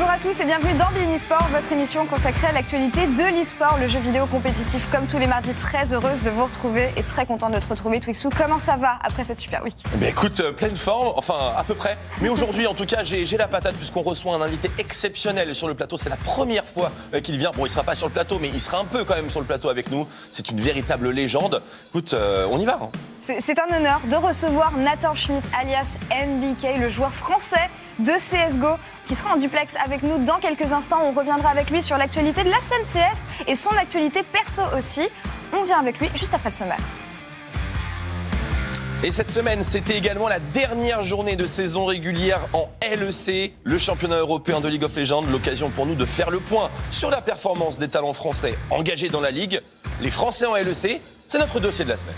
Bonjour à tous et bienvenue dans Bein eSport, votre émission consacrée à l'actualité de l'e-sport, le jeu vidéo compétitif comme tous les mardis. Très heureuse de vous retrouver et très contente de te retrouver, Twixou. Comment ça va après cette super week? Écoute, pleine forme, enfin à peu près. Mais aujourd'hui en tout cas j'ai la patate puisqu'on reçoit un invité exceptionnel sur le plateau. C'est la première fois qu'il vient. Bon, il sera pas sur le plateau mais il sera un peu quand même sur le plateau avec nous. C'est une véritable légende. Écoute, on y va. Hein. C'est un honneur de recevoir Nathan Schmidt alias NBK, le joueur français de CSGO, qui sera en duplex avec nous dans quelques instants. On reviendra avec lui sur l'actualité de la scène CS et son actualité perso aussi. On vient avec lui juste après le sommaire. Et cette semaine, c'était également la dernière journée de saison régulière en LEC, le championnat européen de League of Legends. L'occasion pour nous de faire le point sur la performance des talents français engagés dans la Ligue. Les Français en LEC, c'est notre dossier de la semaine.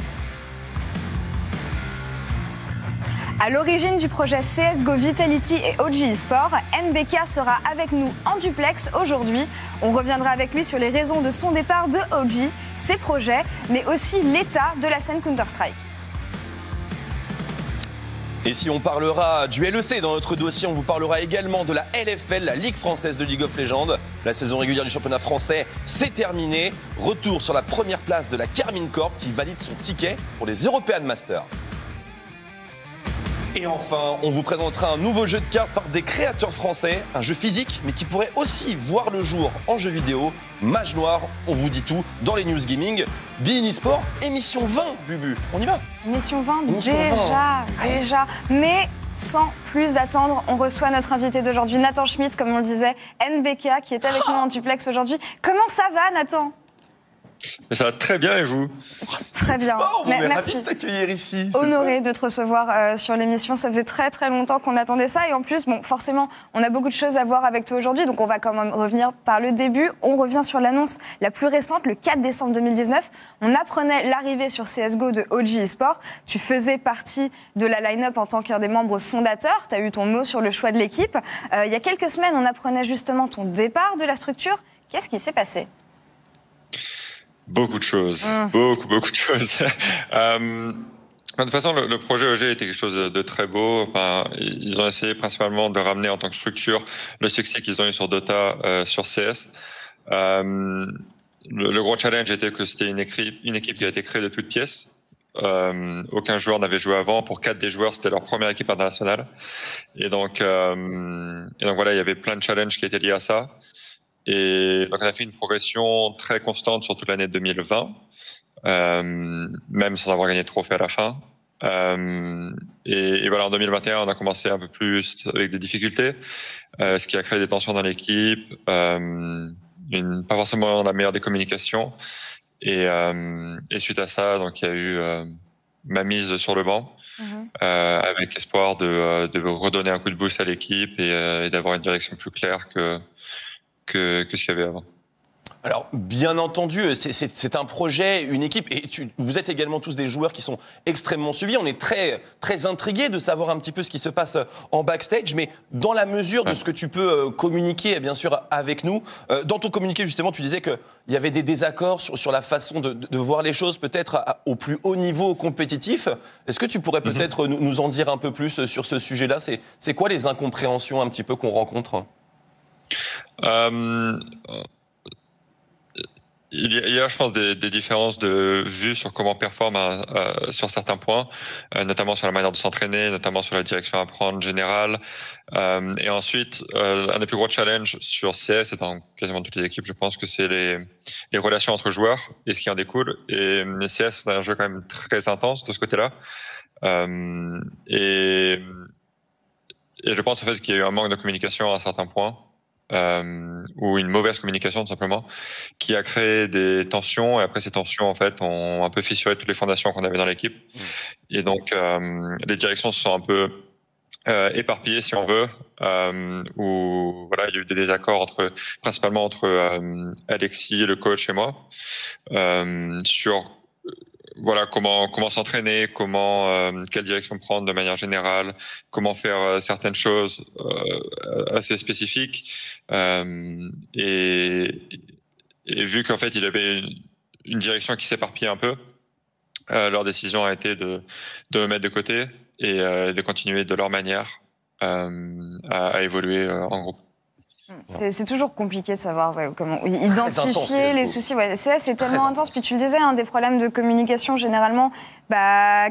À l'origine du projet CSGO Vitality et OG eSport, NBK sera avec nous en duplex aujourd'hui. On reviendra avec lui sur les raisons de son départ de OG, ses projets, mais aussi l'état de la scène Counter-Strike. Et si on parlera du LEC dans notre dossier, on vous parlera également de la LFL, la Ligue française de League of Legends. La saison régulière du championnat français, c'est terminé. Retour sur la première place de la Carmine Corp qui valide son ticket pour les European Masters. Et enfin, on vous présentera un nouveau jeu de cartes par des créateurs français, un jeu physique, mais qui pourrait aussi voir le jour en jeu vidéo. Mage Noir, on vous dit tout dans les news gaming. Bein eSport, émission 20, Bubu. On y va? Émission 20, émission déjà. Mais sans plus attendre, on reçoit notre invité d'aujourd'hui, Nathan Schmidt, comme on le disait, NBK, qui est avec nous en duplex aujourd'hui. Comment ça va, Nathan? Ça va très bien et vous? Très bien. On est merci. ravis de t'accueillir ici. Honoré de te recevoir sur l'émission. Ça faisait très très longtemps qu'on attendait ça. Et en plus, bon, forcément, on a beaucoup de choses à voir avec toi aujourd'hui. Donc on va quand même revenir par le début. On revient sur l'annonce la plus récente, le 4 décembre 2019. On apprenait l'arrivée sur CSGO de OG eSport. Tu faisais partie de la line-up en tant qu'un des membres fondateurs. Tu as eu ton mot sur le choix de l'équipe. Il y a quelques semaines, on apprenait justement ton départ de la structure. Qu'est-ce qui s'est passé ? Beaucoup de choses, beaucoup de choses. De toute façon, le projet OG était quelque chose de très beau. Enfin, ils ont essayé principalement de ramener en tant que structure le succès qu'ils ont eu sur Dota, sur CS. Le gros challenge était que c'était une équipe qui a été créée de toutes pièces. Aucun joueur n'avait joué avant. Pour 4 des joueurs, c'était leur première équipe internationale. Et donc voilà, il y avait plein de challenges qui étaient liés à ça. Et donc on a fait une progression très constante sur toute l'année 2020, même sans avoir gagné de trophée à la fin. Et voilà, en 2021, on a commencé un peu plus avec des difficultés, ce qui a créé des tensions dans l'équipe, pas forcément la meilleure des communications. Et suite à ça, donc il y a eu ma mise sur le banc. Avec espoir de redonner un coup de boost à l'équipe et d'avoir une direction plus claire que ce qu'il y avait avant. Alors, bien entendu, c'est un projet, une équipe, et vous êtes également tous des joueurs qui sont extrêmement suivis. On est très, très intrigués de savoir un petit peu ce qui se passe en backstage, mais dans la mesure de ce que tu peux communiquer, bien sûr, avec nous. Dans ton communiqué, justement, tu disais qu'il y avait des désaccords sur la façon de voir les choses, peut-être au plus haut niveau compétitif. Est-ce que tu pourrais peut-être nous en dire un peu plus sur ce sujet-là? C'est quoi les incompréhensions un petit peu qu'on rencontre? Il y a, je pense, des différences de vue sur comment on performe sur certains points, notamment sur la manière de s'entraîner, notamment sur la direction à prendre générale. Et ensuite, un des plus gros challenges sur CS et dans quasiment toutes les équipes, je pense que c'est les relations entre joueurs et ce qui en découle. Et CS, c'est un jeu quand même très intense de ce côté-là. Et je pense en fait qu'il y a eu un manque de communication à certains points. Ou une mauvaise communication tout simplement, qui a créé des tensions, et après ces tensions en fait ont un peu fissuré toutes les fondations qu'on avait dans l'équipe. Et donc les directions se sont un peu éparpillées si on veut, où voilà, il y a eu des désaccords principalement entre Alexis, le coach, et moi, sur voilà comment s'entraîner, quelle direction prendre de manière générale, comment faire certaines choses assez spécifiques, et vu qu'en fait il y avait une direction qui s'éparpillait un peu, leur décision a été de me mettre de côté et de continuer de leur manière à évoluer en groupe. C'est toujours compliqué de savoir comment intense, identifier les soucis. Ouais, c'est tellement intense. Puis tu le disais, des problèmes de communication généralement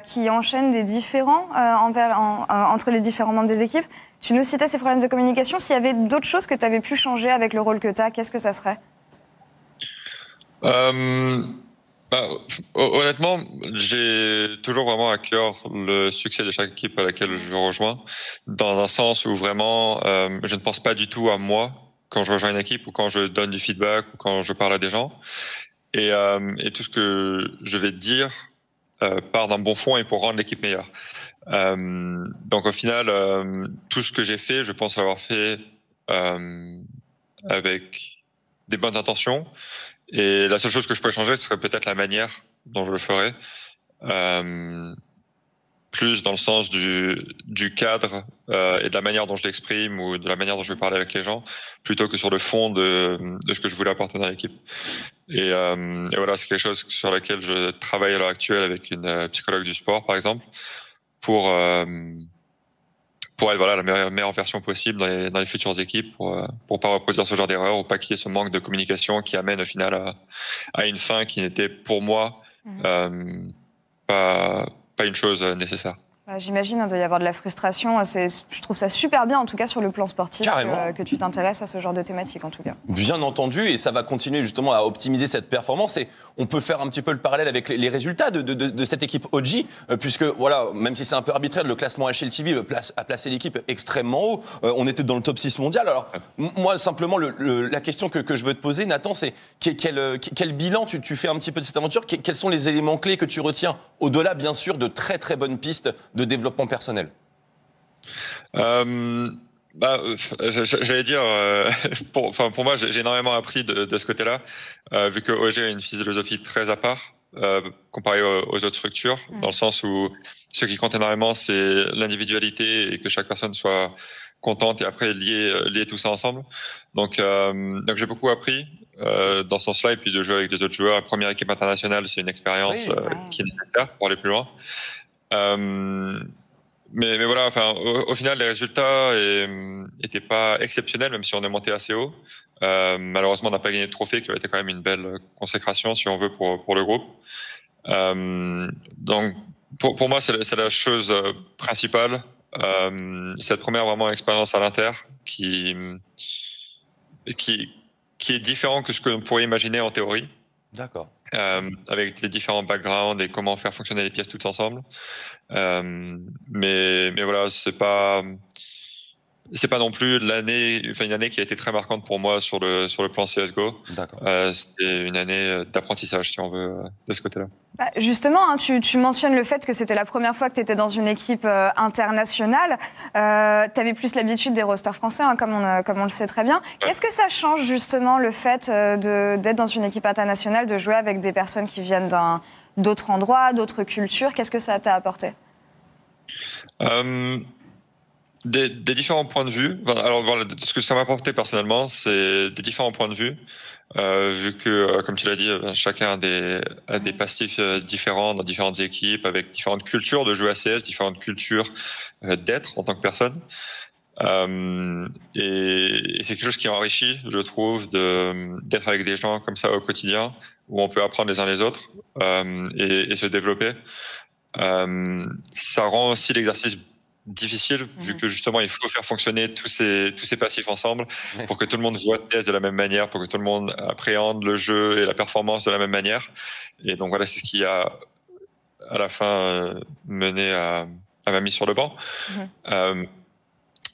qui enchaînent des différends entre les différents membres des équipes. Tu nous citais ces problèmes de communication. S'il y avait d'autres choses que tu avais pu changer avec le rôle que tu as, qu'est-ce que ça serait ? Honnêtement, j'ai toujours vraiment à cœur le succès de chaque équipe à laquelle je rejoins, dans un sens où vraiment, je ne pense pas du tout à moi quand je rejoins une équipe ou quand je donne du feedback ou quand je parle à des gens. Et tout ce que je vais dire part d'un bon fond et pour rendre l'équipe meilleure. Donc au final, tout ce que j'ai fait, je pense l'avoir fait avec des bonnes intentions. Et la seule chose que je pourrais changer, ce serait peut-être la manière dont je le ferais. Plus dans le sens du cadre et de la manière dont je l'exprime ou de la manière dont je vais parler avec les gens, plutôt que sur le fond de ce que je voulais apporter dans l'équipe. Et voilà, c'est quelque chose sur lequel je travaille à l'heure actuelle avec une psychologue du sport, par exemple, pour être la meilleure version possible dans les futures équipes, pour pas reproduire ce genre d'erreur ou pas qu'il y ait ce manque de communication qui amène au final à une fin qui n'était pour moi pas une chose nécessaire. J'imagine, il doit y avoir de la frustration. Je trouve ça super bien, en tout cas sur le plan sportif, que tu t'intéresses à ce genre de thématique, en tout cas. Bien entendu, et ça va continuer justement à optimiser cette performance. Et on peut faire un petit peu le parallèle avec les résultats de cette équipe OG, puisque voilà, même si c'est un peu arbitraire, le classement HLTV a placé l'équipe extrêmement haut. On était dans le top 6 mondial. Alors moi, simplement, la question que je veux te poser, Nathan, c'est quel bilan tu fais un petit peu de cette aventure ? Quels sont les éléments clés que tu retiens, au-delà bien sûr de très très bonnes pistes de développement personnel? J'allais dire, pour moi, j'ai énormément appris de ce côté-là, vu que OG a une philosophie très à part comparée aux autres structures, dans le sens où ce qui compte énormément, c'est l'individualité et que chaque personne soit contente et après lier tout ça ensemble. Donc j'ai beaucoup appris dans ce sens-là, et puis de jouer avec des autres joueurs. La première équipe internationale, c'est une expérience qui est nécessaire pour aller plus loin. Mais voilà, au final, les résultats étaient pas exceptionnels, même si on est monté assez haut. Malheureusement, on n'a pas gagné de trophée, qui aurait été quand même une belle consécration, si on veut, pour le groupe. Donc, pour moi, c'est la chose principale. Cette première vraiment expérience à l'Inter qui est différent que ce que l'on pourrait imaginer en théorie. D'accord. Avec les différents backgrounds et comment faire fonctionner les pièces toutes ensemble. Mais voilà, c'est pas non plus une année qui a été très marquante pour moi sur le plan CSGO. D'accord. C'était une année d'apprentissage, si on veut, de ce côté-là. Justement, tu mentionnes le fait que c'était la première fois que tu étais dans une équipe internationale. Tu avais plus l'habitude des rosters français, comme on le sait très bien. Ouais. Qu'est-ce que ça change justement le fait d'être dans une équipe internationale, de jouer avec des personnes qui viennent d'autres endroits, d'autres cultures? Qu'est-ce que ça t'a apporté? Des différents points de vue. Alors voilà, ce que ça m'a apporté personnellement, c'est des différents points de vue. Vu que, comme tu l'as dit, chacun a des passifs différents dans différentes équipes, avec différentes cultures de jeu à CS, différentes cultures d'être en tant que personne. Et c'est quelque chose qui enrichit, je trouve, d'être avec des gens comme ça au quotidien, où on peut apprendre les uns les autres et se développer. Ça rend aussi l'exercice difficile, vu que justement il faut faire fonctionner tous ces passifs ensemble pour que tout le monde voit CS de la même manière, pour que tout le monde appréhende le jeu et la performance de la même manière. Et donc voilà, c'est ce qui a à la fin mené à ma mise sur le banc.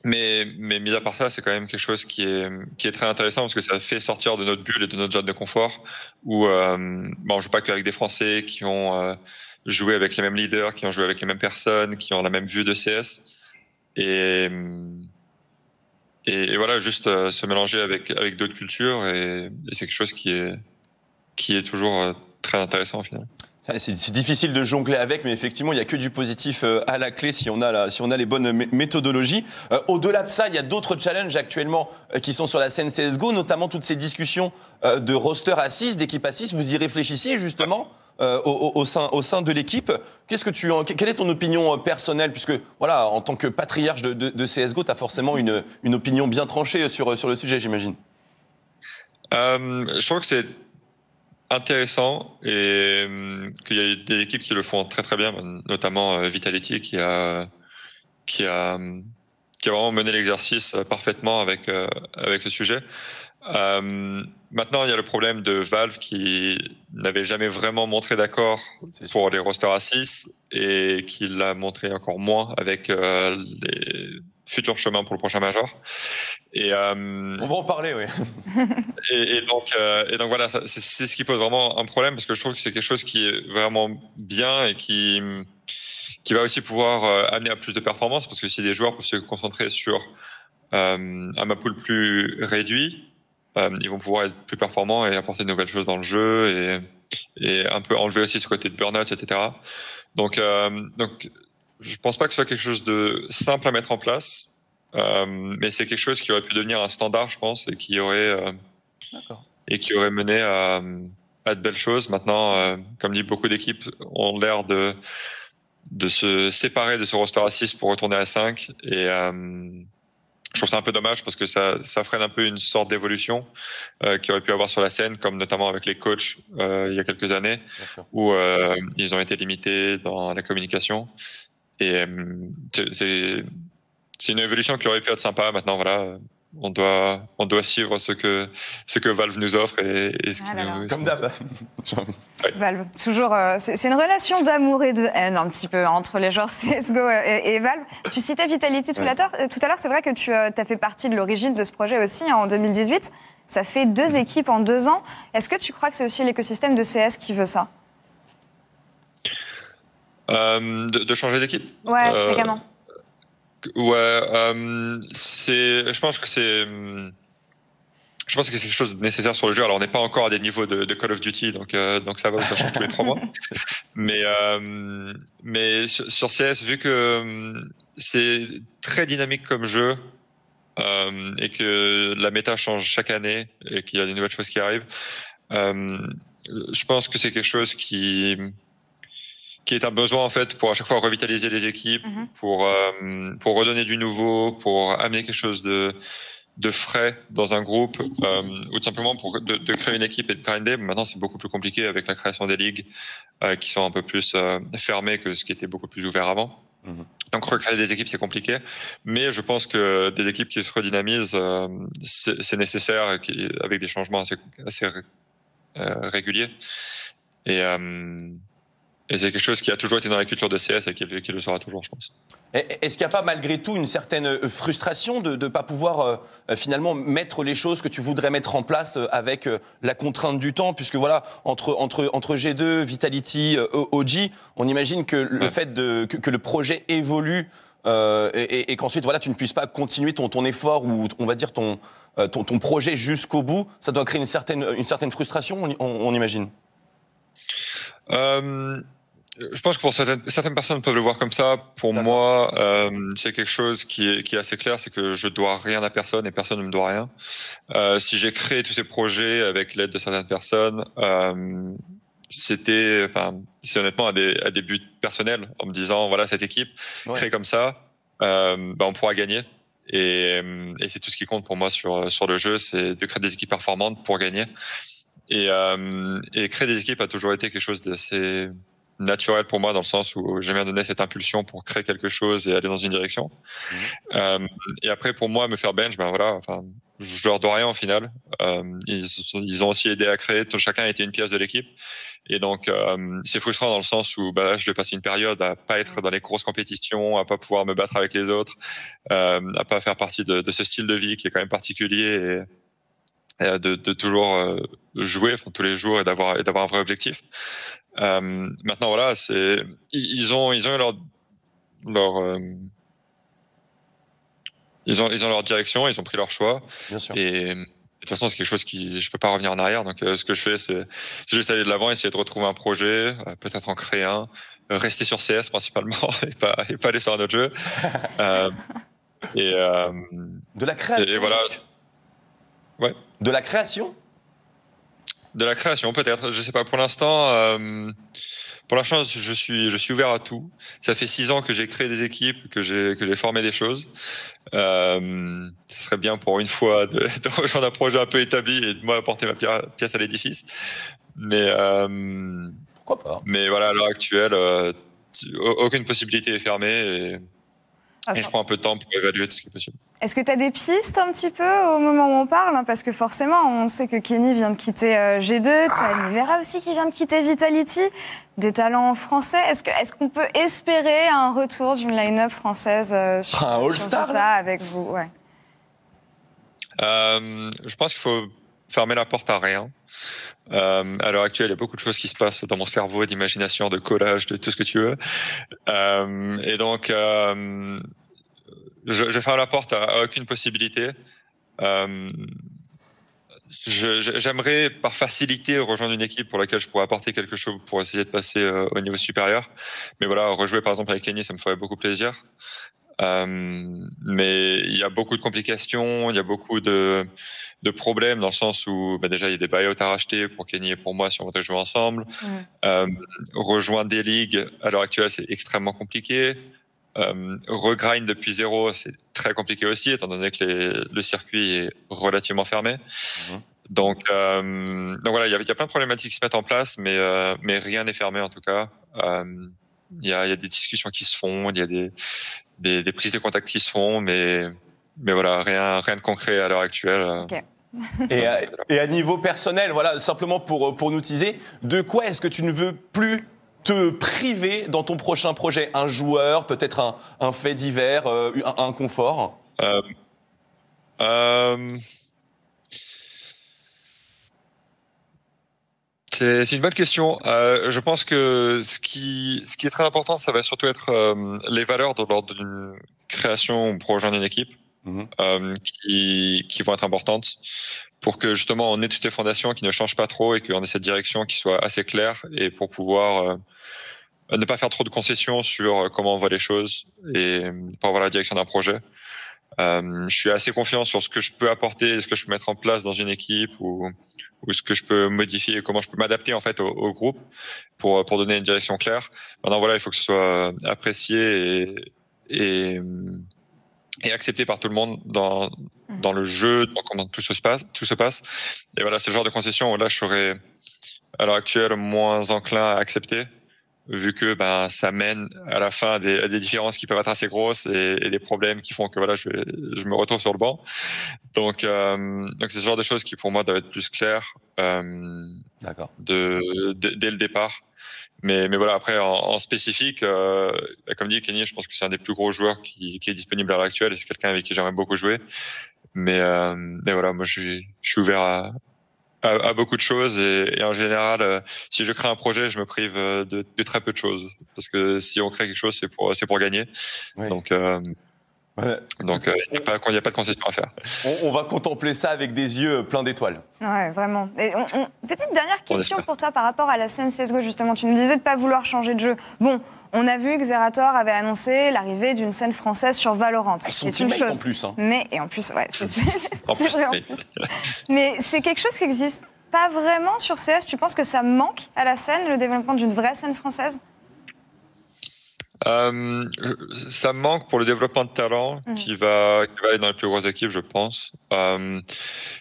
Mais mis à part ça, c'est quand même quelque chose qui est très intéressant, parce que ça fait sortir de notre bulle et de notre zone de confort, où on joue pas qu'avec des Français qui ont joué avec les mêmes leaders, qui ont joué avec les mêmes personnes, qui ont la même vue de CS. Et voilà, juste se mélanger avec d'autres cultures, et c'est quelque chose qui est toujours très intéressant au final. C'est difficile de jongler avec, mais effectivement, il n'y a que du positif à la clé si on a les bonnes méthodologies. Au-delà de ça, il y a d'autres challenges actuellement qui sont sur la scène CSGO, notamment toutes ces discussions de roster à 6, d'équipe à 6. Vous y réfléchissiez justement au sein de l'équipe. Quelle est ton opinion personnelle? Puisque, voilà, en tant que patriarche de CSGO, tu as forcément une opinion bien tranchée sur le sujet, j'imagine. Je trouve que c'est intéressant et qu'il y a des équipes qui le font très très bien, notamment Vitality qui a vraiment mené l'exercice parfaitement avec ce sujet. Maintenant, il y a le problème de Valve qui n'avait jamais vraiment montré d'accord pour les rosters à 6 et qui l'a montré encore moins avec les futurs chemins pour le prochain Major. On va en parler, oui. et donc voilà, c'est ce qui pose vraiment un problème parce que je trouve que c'est quelque chose qui est vraiment bien et qui va aussi pouvoir amener à plus de performance parce que si des joueurs peuvent se concentrer sur un map pool plus réduit, ils vont pouvoir être plus performants et apporter de nouvelles choses dans le jeu et un peu enlever aussi ce côté de burn-out, etc. Donc je pense pas que ce soit quelque chose de simple à mettre en place, mais c'est quelque chose qui aurait pu devenir un standard, je pense, et qui aurait mené à de belles choses. Maintenant, comme dit, beaucoup d'équipes ont l'air de se séparer de ce roster à 6 pour retourner à 5 et je trouve ça un peu dommage parce que ça freine un peu une sorte d'évolution qu'il aurait pu avoir sur la scène, comme notamment avec les coachs il y a quelques années, où ils ont été limités dans la communication. Et c'est une évolution qui aurait pu être sympa. Maintenant, voilà, on doit suivre ce que Valve nous offre et ce qui nous... Comme d'hab. Valve, toujours, c'est une relation d'amour et de haine un petit peu entre les joueurs CSGO et Valve. Tu citais Vitality tout à l'heure, c'est vrai que tu as fait partie de l'origine de ce projet aussi en 2018. Ça fait 2 équipes en 2 ans. Est-ce que tu crois que c'est aussi l'écosystème de CS qui veut ça? De changer d'équipe? Ouais, fréquemment. Ouais, je pense que c'est quelque chose de nécessaire sur le jeu. Alors, on n'est pas encore à des niveaux de Call of Duty, donc ça va, ça change tous les 3 mois. Mais sur CS, vu que c'est très dynamique comme jeu et que la méta change chaque année et qu'il y a des nouvelles choses qui arrivent, je pense que c'est quelque chose qui est un besoin en fait pour à chaque fois revitaliser les équipes, pour redonner du nouveau, pour amener quelque chose de frais dans un groupe, ou tout simplement pour de créer une équipe et de grinder. Maintenant, c'est beaucoup plus compliqué avec la création des ligues qui sont un peu plus fermées que ce qui était beaucoup plus ouvert avant. Donc recréer des équipes, c'est compliqué, mais je pense que des équipes qui se redynamisent, c'est nécessaire avec des changements assez réguliers. Et c'est quelque chose qui a toujours été dans la culture de CS et qui le sera toujours, je pense. Est-ce qu'il n'y a pas malgré tout une certaine frustration de ne pas pouvoir finalement mettre les choses que tu voudrais mettre en place avec la contrainte du temps? Puisque voilà, entre G2, Vitality, OG, on imagine que le fait que le projet évolue et qu'ensuite voilà, tu ne puisses pas continuer ton effort ou on va dire ton projet jusqu'au bout, ça doit créer une certaine frustration, on imagine. Je pense que pour certaines personnes peuvent le voir comme ça. Pour moi, c'est quelque chose qui est assez clair, c'est que je dois rien à personne et personne ne me doit rien. Si j'ai créé tous ces projets avec l'aide de certaines personnes, c'est honnêtement à des buts personnels, en me disant voilà, cette équipe créée comme ça, on pourra gagner. Et c'est tout ce qui compte pour moi sur le jeu, c'est de créer des équipes performantes pour gagner. Et créer des équipes a toujours été quelque chose d'assez naturel pour moi, dans le sens où j'aime bien donner cette impulsion pour créer quelque chose et aller dans une direction. Et après, pour moi, me faire bench, je leur dois rien au final. Ils ont aussi aidé à créer, chacun a été une pièce de l'équipe. Et donc, c'est frustrant dans le sens où je vais passer une période à pas être dans les grosses compétitions, à pas pouvoir me battre avec les autres, à pas faire partie de ce style de vie qui est quand même particulier et de toujours jouer tous les jours et d'avoir un vrai objectif. Maintenant, voilà, ils ont eu leur direction, ils ont pris leur choix. Bien sûr. Et toute façon, c'est quelque chose qui je peux pas revenir en arrière. Donc, ce que je fais, c'est juste aller de l'avant, essayer de retrouver un projet, peut-être en créer un, rester sur CS principalement et pas aller sur un autre jeu. Euh, et, De la création. et voilà. Ouais. De la création. De la création, peut-être. Je sais pas. Pour l'instant, je suis ouvert à tout. Ça fait 6 ans que j'ai créé des équipes, que j'ai formé des choses. Ce serait bien pour une fois de rejoindre un projet un peu établi et de moi apporter ma pièce à l'édifice. Mais Pourquoi pas? Mais voilà, à l'heure actuelle, aucune possibilité est fermée et je prends un peu de temps pour évaluer tout ce qui est possible. Est-ce que tu as des pistes un petit peu au moment où on parle, hein? Parce que forcément, on sait que Kenny vient de quitter G2, tu as Nivera aussi qui vient de quitter Vitality, des talents français. Est-ce qu'on peut espérer un retour d'une line-up française sur un All-Star Dota avec vous? Ouais. Je pense qu'il faut fermer la porte à rien. À l'heure actuelle, il y a beaucoup de choses qui se passent dans mon cerveau, d'imagination, de collage, de tout ce que tu veux. Et donc, je ferme la porte à aucune possibilité. J'aimerais, par facilité, rejoindre une équipe pour laquelle je pourrais apporter quelque chose pour essayer de passer au niveau supérieur. Mais voilà, rejouer par exemple avec Kenny, ça me ferait beaucoup plaisir. Mais il y a beaucoup de complications, il y a beaucoup de problèmes dans le sens où déjà il y a des buyouts à racheter pour Kenny et pour moi si on voudrait jouer ensemble. Rejoindre des ligues à l'heure actuelle, c'est extrêmement compliqué. Regrind depuis zéro, c'est très compliqué aussi, étant donné que le circuit est relativement fermé. Donc voilà, il y a plein de problématiques qui se mettent en place, mais rien n'est fermé en tout cas. Il y a des discussions qui se font, il y a des prises de contact qui se font, mais voilà, rien de concret à l'heure actuelle. Okay. Et à niveau personnel, voilà, simplement pour nous teaser, de quoi est-ce que tu ne veux plus te priver dans ton prochain projet? Un joueur, peut-être un fait divers, un confort? C'est une bonne question. Je pense que ce qui est très important, ça va surtout être les valeurs lors d'une création ou pour rejoindre une équipe qui vont être importantes pour que justement on ait toutes ces fondations qui ne changent pas trop et qu'on ait cette direction qui soit assez claire et pour pouvoir ne pas faire trop de concessions sur comment on voit les choses et pour avoir la direction d'un projet. Je suis assez confiant sur ce que je peux apporter, ce que je peux mettre en place dans une équipe ou ce que je peux modifier, comment je peux m'adapter en fait au groupe pour donner une direction claire. Maintenant voilà, il faut que ce soit apprécié et accepté par tout le monde dans le jeu, dans comment tout se passe. Et voilà, c'est le genre de concession où là je serais à l'heure actuelle moins enclin à accepter, vu que ça mène à la fin à des différences qui peuvent être assez grosses et des problèmes qui font que voilà, je me retrouve sur le banc. Donc c'est ce genre de choses qui pour moi doivent être plus claires D'accord. dès le départ. Mais voilà, après en spécifique, comme dit Kenny, je pense que c'est un des plus gros joueurs qui est disponible à l'heure actuelle et c'est quelqu'un avec qui j'aimerais beaucoup jouer. Mais voilà, moi je suis ouvert à beaucoup de choses et en général, si je crée un projet, je me prive de très peu de choses parce que si on crée quelque chose, c'est pour gagner. Oui. Donc il n'y a pas de concession à faire. On va contempler ça avec des yeux pleins d'étoiles. Ouais, vraiment. Et petite dernière question pour toi par rapport à la scène CSGO, justement. Tu nous disais de ne pas vouloir changer de jeu. Bon, on a vu que Zerator avait annoncé l'arrivée d'une scène française sur Valorant. C'est une chose. En plus. Hein. Et en plus, ouais, c'est vrai en plus. Mais c'est quelque chose qui n'existe pas vraiment sur CS. Tu penses que ça manque à la scène, le développement d'une vraie scène française ? Ça manque pour le développement de talent qui va aller dans les plus grosses équipes, je pense.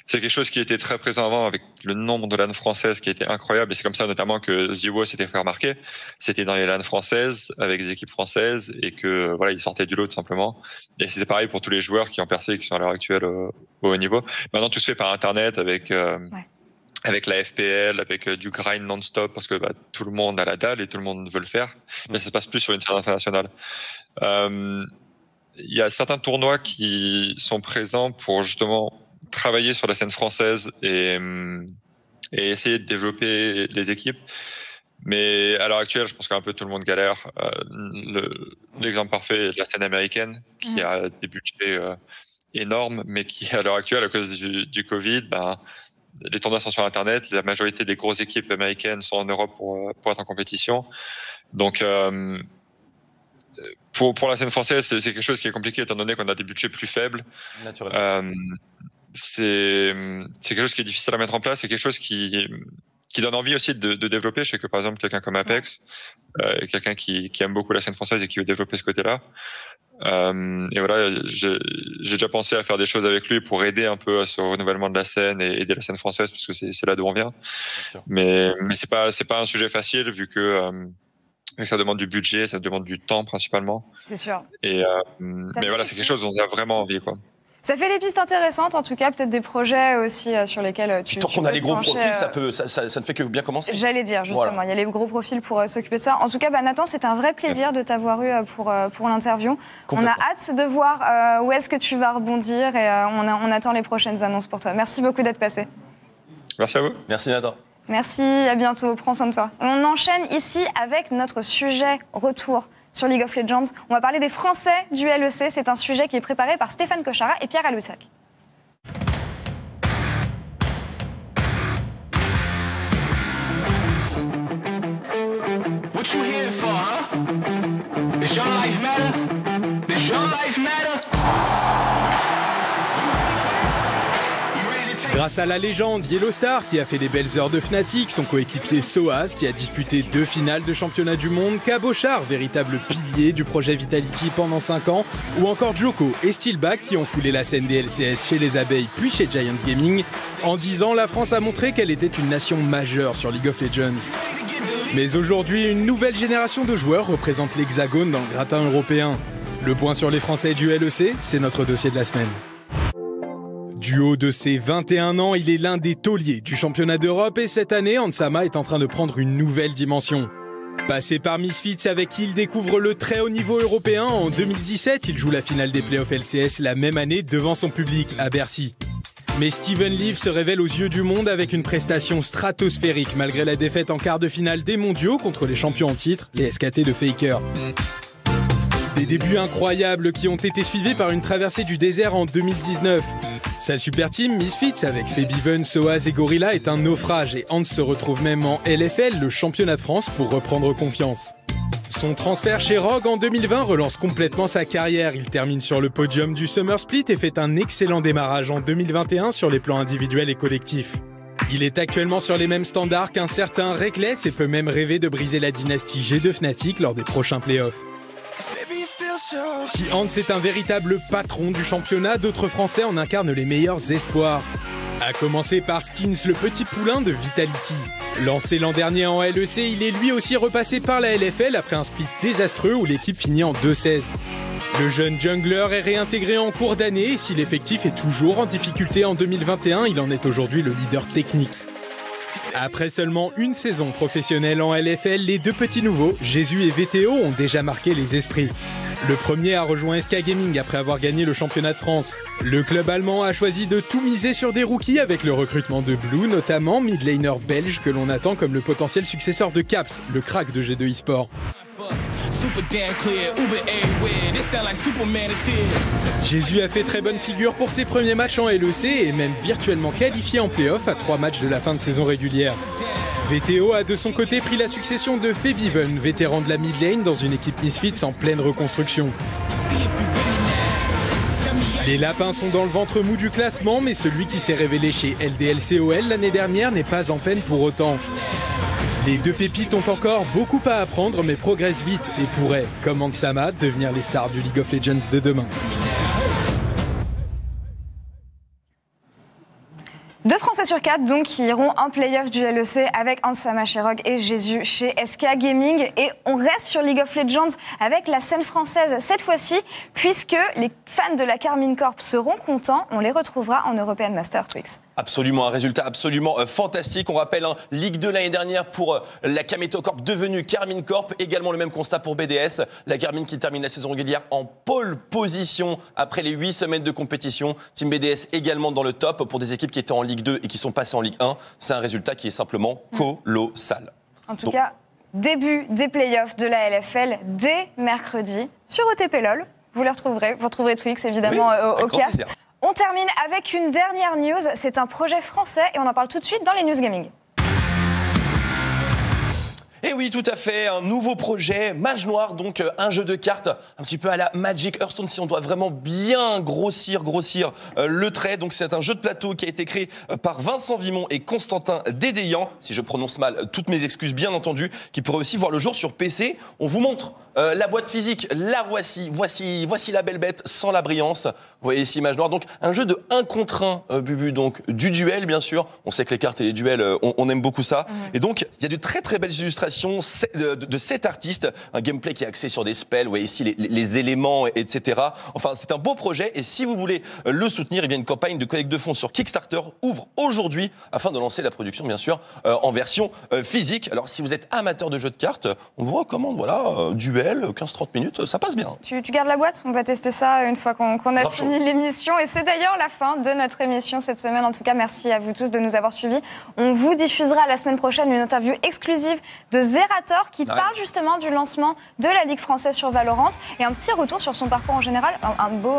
C'est quelque chose qui était très présent avant avec le nombre de LAN françaises qui était incroyable et c'est comme ça notamment que Ziwo s'était fait remarquer. C'était dans les LAN françaises avec des équipes françaises et que voilà, ils sortaient du lot tout simplement. Et c'était pareil pour tous les joueurs qui ont percé et qui sont à l'heure actuelle au haut niveau. Maintenant tout se fait par internet avec avec la FPL, avec du grind non-stop, parce que tout le monde a la dalle et tout le monde veut le faire, mais ça se passe plus sur une scène internationale. Il y a certains tournois qui sont présents pour justement travailler sur la scène française et essayer de développer les équipes. Mais à l'heure actuelle, je pense qu'un peu tout le monde galère. L'exemple parfait est la scène américaine, qui a des budgets énorme, mais qui, à l'heure actuelle, à cause du Covid, les tournois sont sur Internet. La majorité des grosses équipes américaines sont en Europe pour être en compétition. Donc, pour la scène française, c'est quelque chose qui est compliqué, étant donné qu'on a des budgets plus faibles. Naturellement. C'est quelque chose qui est difficile à mettre en place. C'est quelque chose qui donne envie aussi de développer. Je sais que, par exemple, quelqu'un comme Apex est quelqu'un qui aime beaucoup la scène française et qui veut développer ce côté-là. Et voilà, j'ai déjà pensé à faire des choses avec lui pour aider un peu à ce renouvellement de la scène et aider la scène française, parce que c'est là d'où on vient. Mais c'est pas un sujet facile, vu que ça demande du budget, ça demande du temps principalement. C'est sûr. Mais voilà, c'est quelque chose dont on a vraiment envie, quoi. Ça fait des pistes intéressantes, en tout cas, peut-être des projets aussi sur lesquels tu. Tant qu'on a les gros profils, ça ne fait que bien commencer. J'allais dire, justement, il y a les gros profils pour s'occuper de ça. En tout cas, Nathan, c'était un vrai plaisir de t'avoir eu pour l'interview. On a hâte de voir où est-ce que tu vas rebondir et on attend les prochaines annonces pour toi. Merci beaucoup d'être passé. Merci à vous. Merci Nathan. Merci, à bientôt, prends soin de toi. On enchaîne ici avec notre sujet retour sur League of Legends. On va parler des Français du LEC. C'est un sujet qui est préparé par Stéphane Cochara et Pierre Aloussac. What you here for, huh? Does your life matter? Does your life matter? Grâce à la légende Yellowstar qui a fait les belles heures de Fnatic, son coéquipier Soaz qui a disputé 2 finales de championnat du monde, Cabochard, véritable pilier du projet Vitality pendant 5 ans, ou encore Joko et Steelback qui ont foulé la scène des LCS chez les Abeilles puis chez Giants Gaming. En 10 ans, la France a montré qu'elle était une nation majeure sur League of Legends. Mais aujourd'hui, une nouvelle génération de joueurs représente l'Hexagone dans le gratin européen. Le point sur les Français du LEC, c'est notre dossier de la semaine. Du haut de ses 21 ans, il est l'un des tauliers du championnat d'Europe et cette année, Hansama est en train de prendre une nouvelle dimension. Passé par Misfits avec qui il découvre le très haut niveau européen, en 2017, il joue la finale des playoffs LCS la même année devant son public à Bercy. Mais Steven Leaf se révèle aux yeux du monde avec une prestation stratosphérique malgré la défaite en quart de finale des mondiaux contre les champions en titre, les SKT de Faker. Des débuts incroyables qui ont été suivis par une traversée du désert en 2019. Sa super team Misfits avec Febiven, Soaz et Gorilla est un naufrage et Hans se retrouve même en LFL, le championnat de France, pour reprendre confiance. Son transfert chez Rogue en 2020 relance complètement sa carrière. Il termine sur le podium du Summer Split et fait un excellent démarrage en 2021 sur les plans individuels et collectifs. Il est actuellement sur les mêmes standards qu'un certain Reckless et peut même rêver de briser la dynastie G de Fnatic lors des prochains playoffs. Si Hans est un véritable patron du championnat, d'autres Français en incarnent les meilleurs espoirs. À commencer par Skins, le petit poulain de Vitality. Lancé l'an dernier en LEC, il est lui aussi repassé par la LFL après un split désastreux où l'équipe finit en 2-16. Le jeune jungler est réintégré en cours d'année et si l'effectif est toujours en difficulté en 2021, il en est aujourd'hui le leader technique. Après seulement une saison professionnelle en LFL, les 2 petits nouveaux, Jésus et VTO, ont déjà marqué les esprits. Le premier a rejoint SK Gaming après avoir gagné le championnat de France. Le club allemand a choisi de tout miser sur des rookies avec le recrutement de Blue, notamment mid-laner belge que l'on attend comme le potentiel successeur de Caps, le crack de G2 eSport. Jésus a fait très bonne figure pour ses premiers matchs en LEC et même virtuellement qualifié en play-off à 3 matchs de la fin de saison régulière. VTO a de son côté pris la succession de Febiven, vétéran de la mid lane dans une équipe Misfits en pleine reconstruction. Les lapins sont dans le ventre mou du classement, mais celui qui s'est révélé chez LDLCOL l'année dernière n'est pas en peine pour autant. Les 2 pépites ont encore beaucoup à apprendre mais progressent vite et pourraient, comme Hansama, devenir les stars du League of Legends de demain. 2 Français sur 4 donc qui iront en play-off du LEC avec Hansama chez Rogue et Jésus chez SK Gaming. Et on reste sur League of Legends avec la scène française cette fois-ci, puisque les fans de la Karmine Corp seront contents. On les retrouvera en European Master Twix. Absolument, un résultat absolument fantastique. On rappelle, Ligue 2 l'année dernière pour la Kameto Corp devenue Karmine Corp. Également le même constat pour BDS. La Karmine qui termine la saison régulière en pole position après les 8 semaines de compétition. Team BDS également dans le top pour des équipes qui étaient en Ligue 2 et qui sont passées en Ligue 1. C'est un résultat qui est simplement colossal. En tout cas, début des playoffs de la LFL dès mercredi sur OTP LOL. vous les retrouverez. Vous retrouverez Twix, évidemment, au CAF. On termine avec une dernière news. C'est un projet français et on en parle tout de suite dans les News Gaming. Et oui, tout à fait, un nouveau projet, Mage Noir, donc un jeu de cartes un petit peu à la Magic Hearthstone, si on doit vraiment bien grossir le trait. Donc c'est un jeu de plateau qui a été créé par Vincent Vimon et Constantin Dédéian, si je prononce mal, toutes mes excuses bien entendu, qui pourrait aussi voir le jour sur PC. On vous montre la boîte physique, la voici la belle bête sans la brillance. Vous voyez ici Mage Noir, donc un jeu de 1 contre 1, Bubu, donc du duel bien sûr. On sait que les cartes et les duels, on aime beaucoup ça. Et donc il y a de très très belles illustrations de 7 artistes, un gameplay qui est axé sur des spells, vous voyez ici les éléments, etc. Enfin, c'est un beau projet et si vous voulez le soutenir, eh bien, une campagne de collecte de fonds sur Kickstarter ouvre aujourd'hui afin de lancer la production, bien sûr, en version physique. Alors, si vous êtes amateur de jeux de cartes, on vous recommande, voilà, duel, 15-30 minutes, ça passe bien. Tu gardes la boîte? On va tester ça une fois qu'on a fini l'émission. Et c'est d'ailleurs la fin de notre émission cette semaine. En tout cas, merci à vous tous de nous avoir suivis. On vous diffusera la semaine prochaine une interview exclusive de Zerator qui parle justement du lancement de la Ligue française sur Valorant et un petit retour sur son parcours en général. Un beau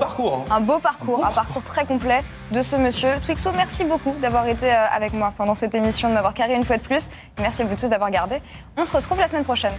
parcours. Un parcours très complet de ce monsieur. Twixo, merci beaucoup d'avoir été avec moi pendant cette émission, de m'avoir carré une fois de plus. Et merci à vous tous d'avoir gardé. On se retrouve la semaine prochaine.